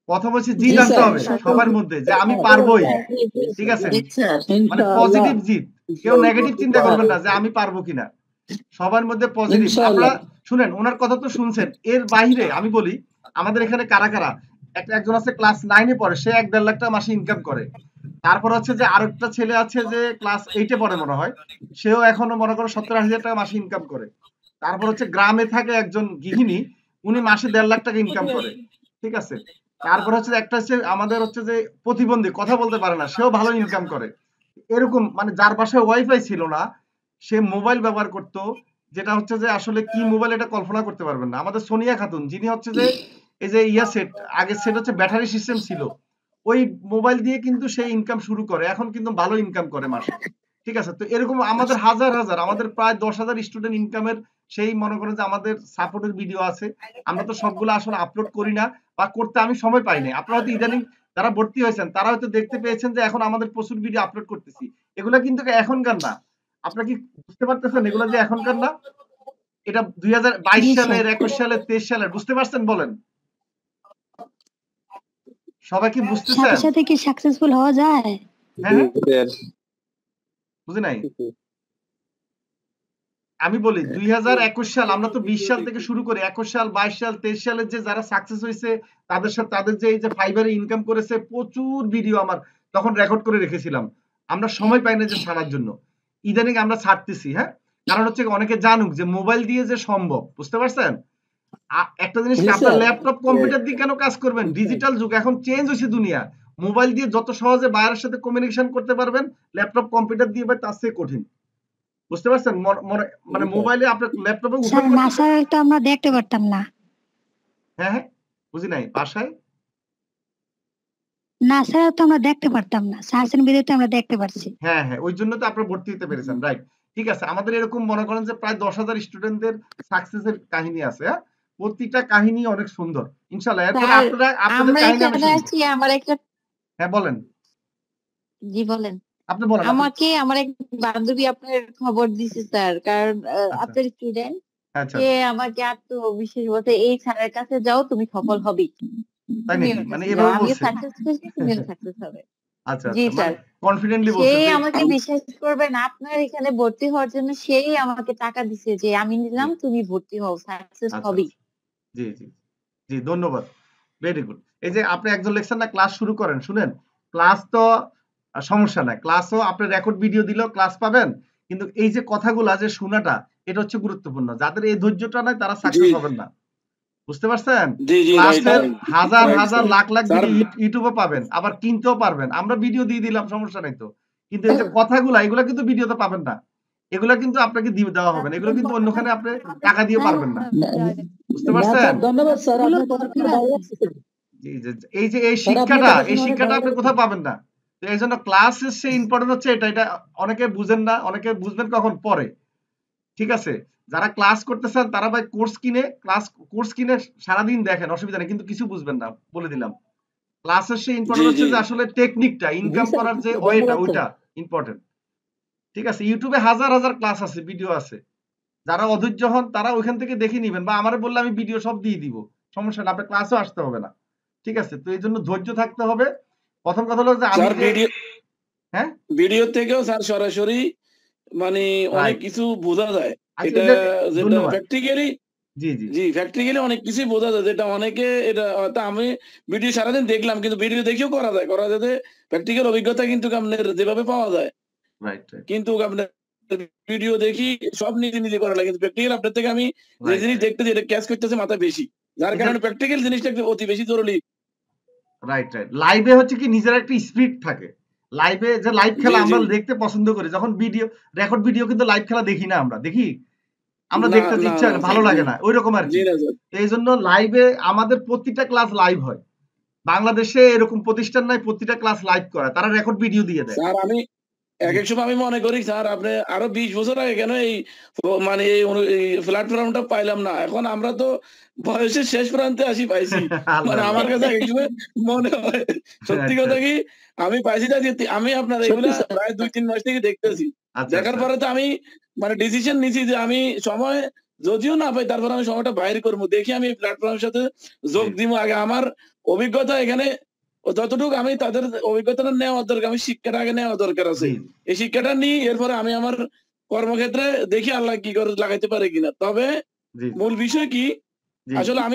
প্রথম হচ্ছে জিত আনতে হবে সবার মধ্যে যে আমি পারবোই, ঠিক আছে, মানে পজিটিভ জিত, কেউ নেগেটিভ চিন্তা করবেন না যে আমি পারবো কিনা, সবার মধ্যে পজিটিভ। আপনারা শুনেন, ওনার কথা তো শুনছেন, এর বাইরে আমি বলি আমাদের এখানে কারা কারা, একজন আছে ক্লাস 9 এ পড়ে, সে 1.5 লাখ টাকা মাসে ইনকাম করে। তারপর হচ্ছে যে আরেকটা ছেলে আছে যে ক্লাস 8 এ পড়ে মনে হয়, সেও এখনো মনে করো 70-80 টাকা মাসে ইনকাম করে। তারপর হচ্ছে গ্রামে থাকে একজন গৃহিণী, উনি মাসে 1.5 লাখ টাকা ইনকাম করে, ঠিক আছে। তারপর হচ্ছে একটা হচ্ছে আমাদের হচ্ছে যে প্রতিবন্ধী, কথা বলতে পারে না, সেও ভালো ইনকাম করে। এরকম মানে যার বাসায় ওয়াইফাই ছিল না, সে মোবাইল ব্যবহার করতো, যেটা হচ্ছে যে আসলে কি মোবাইল এটা কল্পনা করতে পারবেন না। আমাদের সোনিয়া খাতুন, যিনি হচ্ছে যে এই যে ইয়া সেট, আগের সেট হচ্ছে ব্যাটারি সিস্টেম ছিল, ওই মোবাইল দিয়ে কিন্তু সে ইনকাম শুরু করে, এখন কিন্তু ভালো ইনকাম করে মাসে, ঠিক আছে। তো এরকম আমাদের হাজার হাজার, আমাদের প্রায় 10,000 স্টুডেন্ট ইনকামের সেই মনে করেন যে আমাদের সাপোর্টের ভিডিও আছে। আমরা তো সবগুলো আসলে আপলোড করি না, বা করতে আমি সময় পাই না। আপনারা হয়তো ইদানিং যারা ভর্তি হয়েছেন তারা হয়তো দেখতে পেয়েছেন যে এখন আমাদের প্রচুর ভিডিও আপলোড করতেছি, এগুলা কিন্তু এখনকার না। আপনারা কি বুঝতে পারতেছেন এগুলা যে এখনকার না? এটা 2022 সালের, 21 সালের, 23 সালের, বুঝতে পারছেন বলেন? সবাই কি বুঝতেছেন? সাথে সাথে কি সাকসেসফুল হওয়া যায়? হ্যাঁ, বুঝি নাই। আমি বলি 2021 সাল, আমরা তো 20 সাল থেকে শুরু করি, 21 সাল, 22 সাল, 23 সালের যে যারা সাকসেস হয়েছে, তাদের সাথে তাদের যে এই যে ফাইবারে ইনকাম করেছে, প্রচুর ভিডিও আমার তখন রেকর্ড করে রেখেছিলাম। আমরা সময় পাই না যে ছাড়ার জন্য, ইদানিং আমরা ছাড়তেছি। হ্যাঁ, কারণ হচ্ছে অনেকে জানুক যে মোবাইল দিয়ে যে সম্ভব, বুঝতে পারছেন? একটা জিনিস কি, আপনার ল্যাপটপ কম্পিউটার দিয়ে কেন কাজ করবেন? ডিজিটাল যুগ, এখন চেঞ্জ হয়েছে দুনিয়া। মোবাইল দিয়ে যত সহজে বাইরের সাথে কমিউনিকেশন করতে পারবেন, ল্যাপটপ কম্পিউটার দিয়ে ভাই তার চেয়ে কঠিন, বুঝতে পারছেন? মানে মোবাইলে আপনার ল্যাপটপে ওপেন করতে, নাসায় তো আমরা দেখতে পারতাম না। হ্যাঁ হ্যাঁ, বুঝি নাই, বাসায় নাসায় তো আমরা দেখতে পারতাম না, সার্চেন ভিডিওতে আমরা দেখতে পারছি। হ্যাঁ হ্যাঁ, ওই জন্য তো আপনারা ভর্তি হতে পেরেছেন, রাইট। ঠিক আছে, আমাদের এরকম মনে করেন যে প্রায় 10,000 স্টুডেন্টদের সাকসেসের কাহিনী আছে। হ্যাঁ, প্রতিটা কাহিনী অনেক সুন্দর, ইনশাআল্লাহ। এরপরে আপনারা আপনাদের কাহিনী আমি শুনবো। আমার একটা, হ্যাঁ বলেন। জি বলেন। আপনি বলেন। আমাকে আমার এক বান্ধবী আপনার খবর দিছে স্যার, কারণ আপনার স্টুডেন্ট, সে আমাকে আত্মবিশ্বাস বলতে এই স্যারের কাছে যাও, তুমি সফল হবেই। তাই নাকি? মানে এভাবে বলছে? আমিও সাকসেস হয়েছি, তুমিও সাকসেস হবে। আচ্ছা জি আচ্ছা, স্যার, মানে কনফিডেন্টলি বলছে সেই যে আমাকে বিশ্বাস করবেন, আপনার এখানে ভর্তি হওয়ার জন্য সেই আমাকে টাকা দিছে যে আমি নিলাম, তুমি ভর্তি হও, সাকসেস হবেই। জি জি জি, ধন্যবাদ, ভেরি গুড। এই যে আপনি একজন লেকচার না, ক্লাস শুরু করেন, শুনেন, ক্লাস তো সমস্যা নাই, ক্লাসও আপনি রেকর্ড ভিডিও দিলেও ক্লাস পাবেন, কিন্তু এই যে কথাগুলা যে শোনাটা, এটা হচ্ছে গুরুত্বপূর্ণ। যাদের এই ধৈর্যটা নাই তারা সাকসেস হবেন না, বুঝতে পারছেন? ক্লাসের হাজার হাজার লাখ লাখ ভিডিও ইউটিউবে পাবেন, আবার কিনতেও পারবেন, আমরা ভিডিও দিয়ে দিলাম, সমস্যা নাই তো। কিন্তু এই যে কথাগুলা, এগুলা কিন্তু ভিডিওতে পাবেন না, এগুলা কিন্তু আপনাকে দিয়ে দেওয়া হবে না, এগুলো কিন্তু অন্যখানে আপনি টাকা দিয়ে পারবেন না, বুঝতে পারছেন? ধন্যবাদ স্যার, এই যে এই শিক্ষাটা আপনি কোথাও পাবেন না। তো এই জন্য ক্লাসের সে ইম্পর্টেন্ট হচ্ছে এটা অনেকে বুঝেন না, অনেকে বুঝবেন কখন, পরে, ঠিক আছে। যারা ক্লাস করতেছেন তারা ভাই কোর্স কিনে সারাদিন দেখেন, অসুবিধা নেই, কিন্তু কিছু বুঝবেন না, বলে দিলাম। ক্লাসের সে ইম্পর্টেন্ট হচ্ছে যে আসলে টেকনিকটা, ইনকাম করার যে ওয়েটা, ওইটা ইম্পর্টেন্ট, ঠিক আছে। ইউটিউবে হাজার হাজার ক্লাস আছে, ভিডিও আছে, যারা অধৈর্য হন তারা ওইখান থেকে দেখে নিবেন, বা আমারে বললে আমি ভিডিও সব দিয়ে দিব, সমস্যা না, আপনার ক্লাসও আসতে হবে না, ঠিক আছে। তো এই জন্য ধৈর্য থাকতে হবে। প্রথম কথা হলো যে আমি হ্যাঁ, ভিডিও থেকেও স্যার সরাসরি মানে অনেক কিছু বোঝা যায়, এটা যেটা প্র্যাকটিক্যালি, জি জি জি, প্র্যাকটিক্যালি অনেক কিছুই বোঝা যায়, যেটা অনেকে, এটা হয়তো আমি ভিডিও সারাদিন দেখলাম, কিন্তু ভিডিও দেখেও করা যাতে প্র্যাকটিক্যাল অভিজ্ঞতা কিন্তু আপনার যেভাবে পাওয়া যায়, রাইট, কিন্তু আপনার ভিডিও দেখি সব নিজে নিজে করা লাগে, কিন্তু প্র্যাকটিক্যাল আপনার থেকে আমি যে জিনিস দেখতেছি এটা ক্যাচ করতেছে মাথায় বেশি, যার কারণে প্র্যাকটিক্যাল জিনিসটা অতি বেশি জরুরি। রাইট রাইট, লাইভে হচ্ছে কি নিজের একটা স্পিড থাকে, লাইভে যে লাইভ খেলা আমরা দেখতে পছন্দ করি, যখন ভিডিও রেকর্ড ভিডিও কিন্তু লাইভ খেলা দেখি না, আমরা দেখতে ইচ্ছা ভালো লাগে না, ওই রকম আর কি। এই জন্য লাইভে আমাদের প্রতিটা ক্লাস লাইভ হয়, বাংলাদেশে এরকম প্রতিষ্ঠান নাই প্রতিটা ক্লাস লাইভ করা, তারা রেকর্ড ভিডিও দিয়ে দেয়। স্যার আমি এক এক সময় আমি মনে করি স্যার আপনি আরো 20 বছর আগে কেন এই মানে এই প্ল্যাটফর্মটা পাইলাম না, এখন আমরা তো বয়সের শেষ প্রান্তে আসি পাইছি, মানে আমার কাছে এক সময় মনে হয় সত্যি কথা কি আমি পাইছি, আমি আপনার এগুলা প্রায় 2-3 মাস থেকে দেখতেছি, দেখার পরে তো আমি মানে ডিসিশন নিছি যে আমি সময় যদিও না পাই তারপর আমি সময়টা বাইরে করবো, দেখি আমি প্ল্যাটফর্মের সাথে যোগ দিব, আগে আমার অভিজ্ঞতা এখানে যতটুকু আমি তাদের অভিজ্ঞতাটা নেওয়া দরকার, আমি শিক্ষাটা আগে নেওয়া দরকার আছে। এই শিক্ষাটা নিয়ে এরপরে আমি আমার কর্মক্ষেত্রে দেখি আল্লাহ কি করে লাগাইতে পারে কিনা। তবে মূল বিষয় কি আসলে আমি